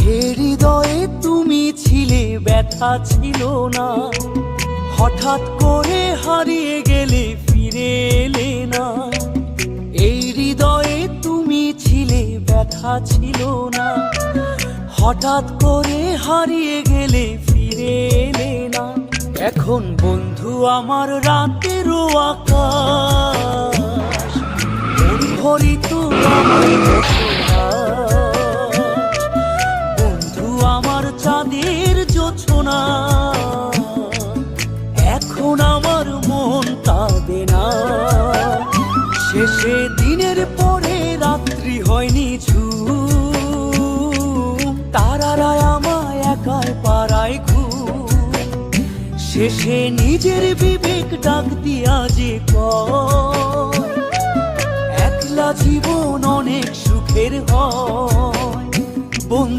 যে হৃদয়ে তুমি ছিলে ব্যথা ছিল না, হঠাৎ করে হারিয়ে গেলে ফিরে এলে না। এই হৃদয়ে তুমি ছিলে ব্যথা ছিল না, হঠাৎ করে হারিয়ে গেলে ফিরে এলে না। এখন বন্ধু আমার রাতেরও আকাশ, পরিহরিত আমার বন্ধু আমার চাঁদের জোছনা। এখন আমার মন কাঁদে না, শেষে দিনের পরে রাত্রি হয়নি ঝুম, তারারা আমায় একাই পাড়ায় ঘুম। শেষে নিজের বিবেক ডাক দিয়া যে কয়, একলা জীবন অনেক সুখের হয় বন্ধু।